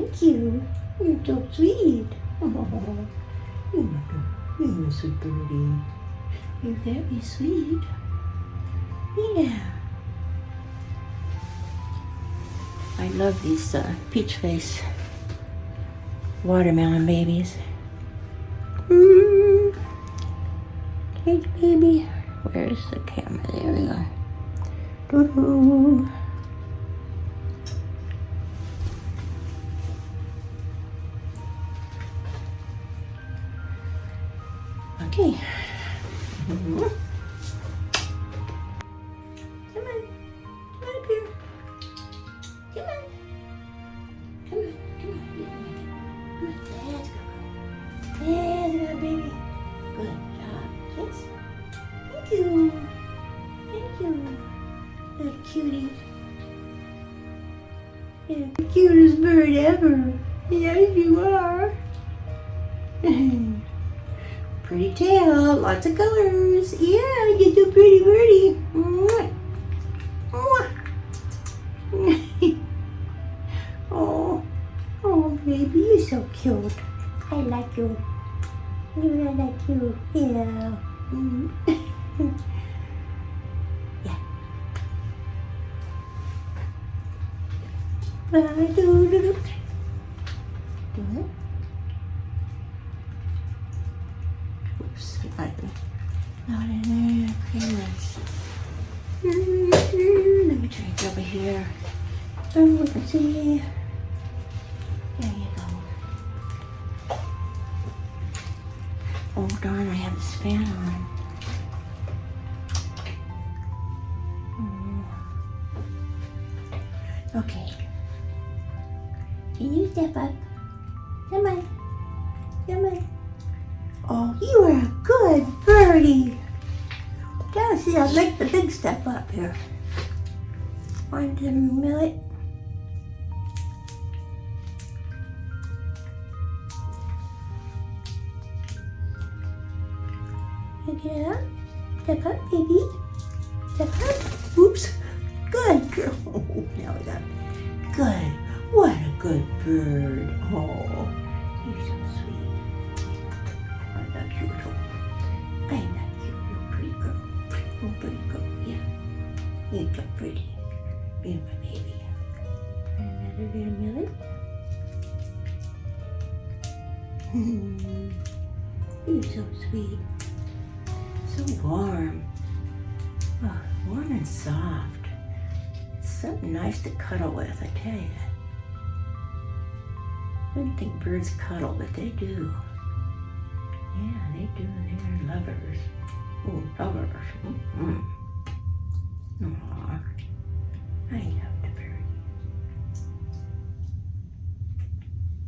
Thank you. You're so sweet. Oh, you're a sweet birdie. You're very sweet. Yeah. I love these peach face watermelon babies. Cage baby. Where's the camera? There we go. Doo-doo. Okay. Come on. Come on up here. Come on. Come on. Good. Let's go. Let's go, baby. Good job. Yes. Thank you. Thank you. Little cutie. You're the cutest bird ever. Yes, you are. Pretty tail, lots of colors. Yeah, you're so pretty birdie. Mwah. Mwah. Oh, baby, you're so cute. I like you. I like you. Yeah. Yeah. Do it. Oops, not in there. Clearance. Let me change over here so we can see. There you go. Oh darn, I have this fan on. Okay. Can you step up? Come on. Come on. Oh, you are a good birdie. Gotta see, I'll make the big step up here. One, 2 minutes. Get up. Step up, baby. Step up. Oops. Good girl. Oh, now we got it. Good. What a good bird. Oh, you're so sweet. I like you too. I like you. You're a pretty girl. Oh, pretty girl. Yeah. You're so pretty. Be my baby. Another little millet. You're so sweet. So warm. Oh, warm and soft. Something nice to cuddle with, I tell you. I wouldn't think birds cuddle, but they do. Yeah, they do. They're lovers. Oh, lovers. Mm-hmm. Aww. I love the bird.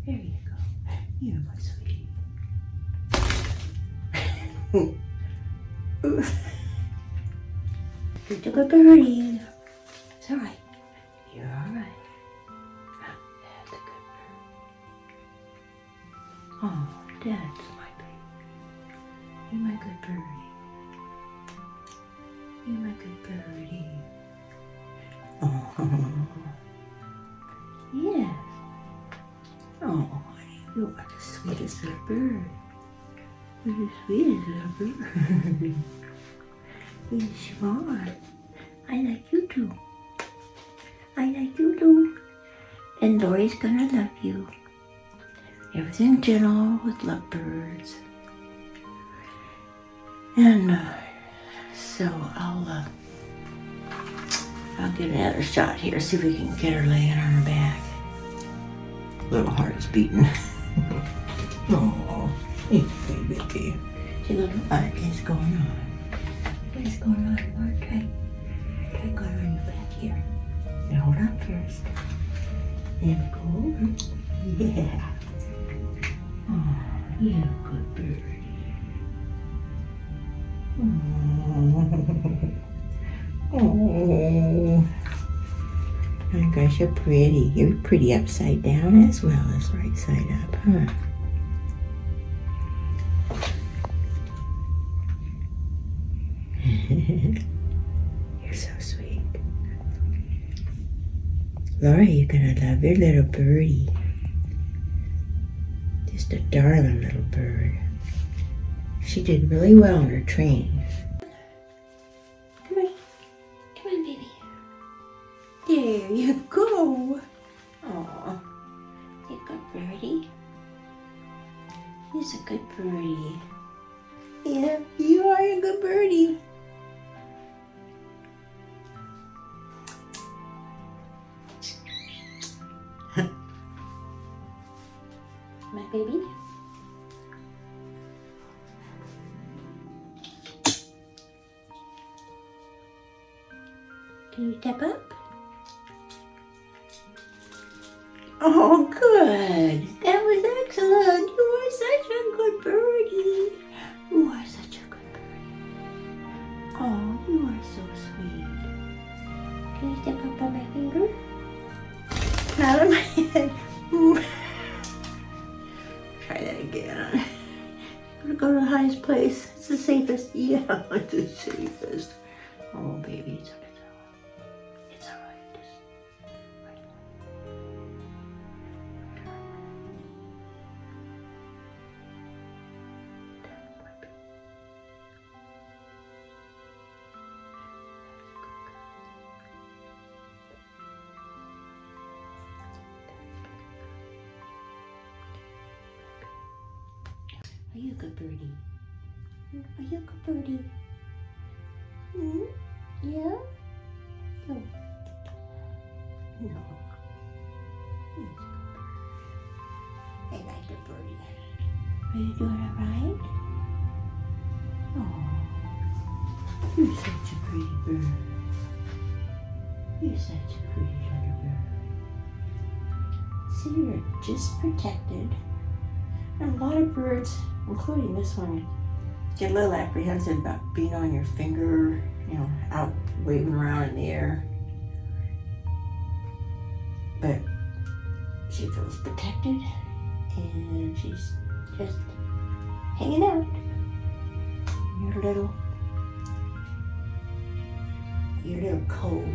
There you go. You're my sweetie. You took a birdie. It's all right. You're all right. That's a good bird. Oh, that's my baby. You're my good birdie. You're my good birdie. Oh, yes. Oh, honey, you are the sweetest little bird. You're the sweetest little bird. Yes, you are. I like you too. I like you too. And Laurie's gonna love you. Everything gentle with lovebirds. And so I'll get another shot here, see if we can get her laying on her back. Little heart's beating. Oh, baby. See, little heart is going on. What's going on, Mark? Try going on your back here. Now hold on first. And go over. Yeah. Oh, you're a good birdie. Oh. Oh. My gosh, you're pretty. You're pretty upside down as well as right side up, huh? You're so sweet. Laurie, you're gonna love your little birdie. Just a darling little bird. She did really well in her training. Come on. Come on, baby. There you go. Aw. You good birdie? He's a good birdie. Yeah, you are a good birdie. My baby. Can you step up? Oh, good. That was excellent. You are such a good birdie. You are such a good birdie. Oh, you are so sweet. Can you step up on my finger? Out of my head. Try that again. I'm gonna go to the highest place. It's the safest. Yeah, it's the safest. Oh, baby, it's okay. It's all right. Are you a good birdie? Are you a good birdie? Hmm? Yeah? No. No. He's a good birdie. I like the birdie. Are you doing all right? Oh, you're such a pretty bird. You're such a pretty little bird. See, you're just protected. And a lot of birds, including this one, get a little apprehensive about being on your finger, you know, out waving around in the air. But she feels protected and she's just hanging out in your little cove.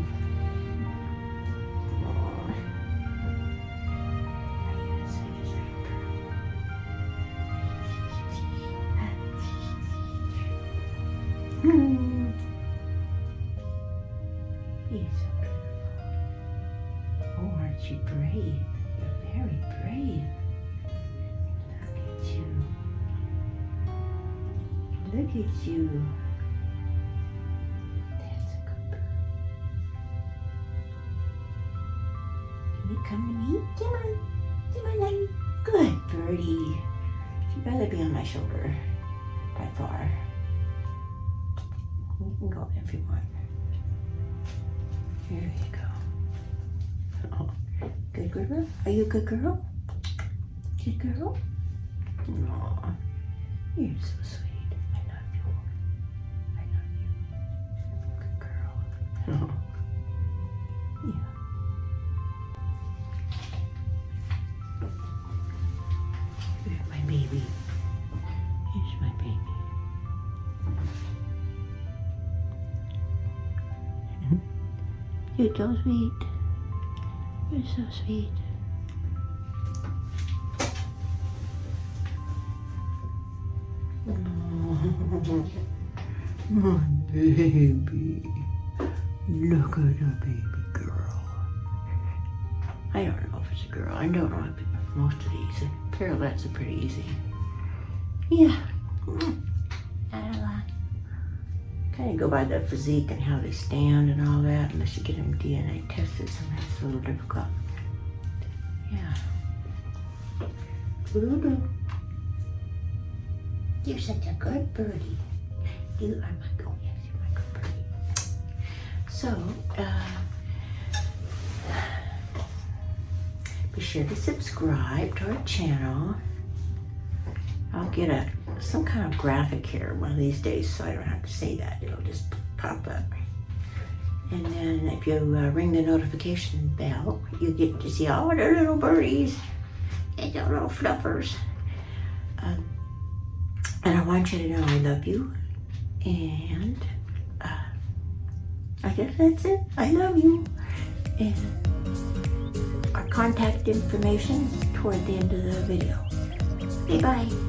He's so beautiful. Oh, aren't you brave? You're very brave. Look at you. Look at you. That's a good bird. Can you come to me? Come on. Come on, honey. Good birdie. She'd rather be on my shoulder by far. You can go if you want. Here you go. Oh, good girl. Are you a good girl? Good girl? Aw, you're so sweet. I love you. I love you. Good girl. Oh. Yeah. Here's my baby. Here's my baby. You're so sweet. You're so sweet. Oh, my baby. Look at the baby girl. I don't know if it's a girl. I don't know if most of these. Parrotlets are pretty easy. Yeah. Kind of go by the physique and how they stand and all that, unless you get them DNA tested. Sometimes it's a little difficult. Yeah. Voodoo. You're such a good birdie. You are my good, yes, you're my good birdie. So, be sure to subscribe to our channel. I'll get some kind of graphic here one of these days so I don't have to say that. It'll just pop up. And then if you ring the notification bell, you get to see all the little birdies and the little fluffers. And I want you to know I love you. And I guess that's it. I love you. And our contact information is toward the end of the video. Bye-bye.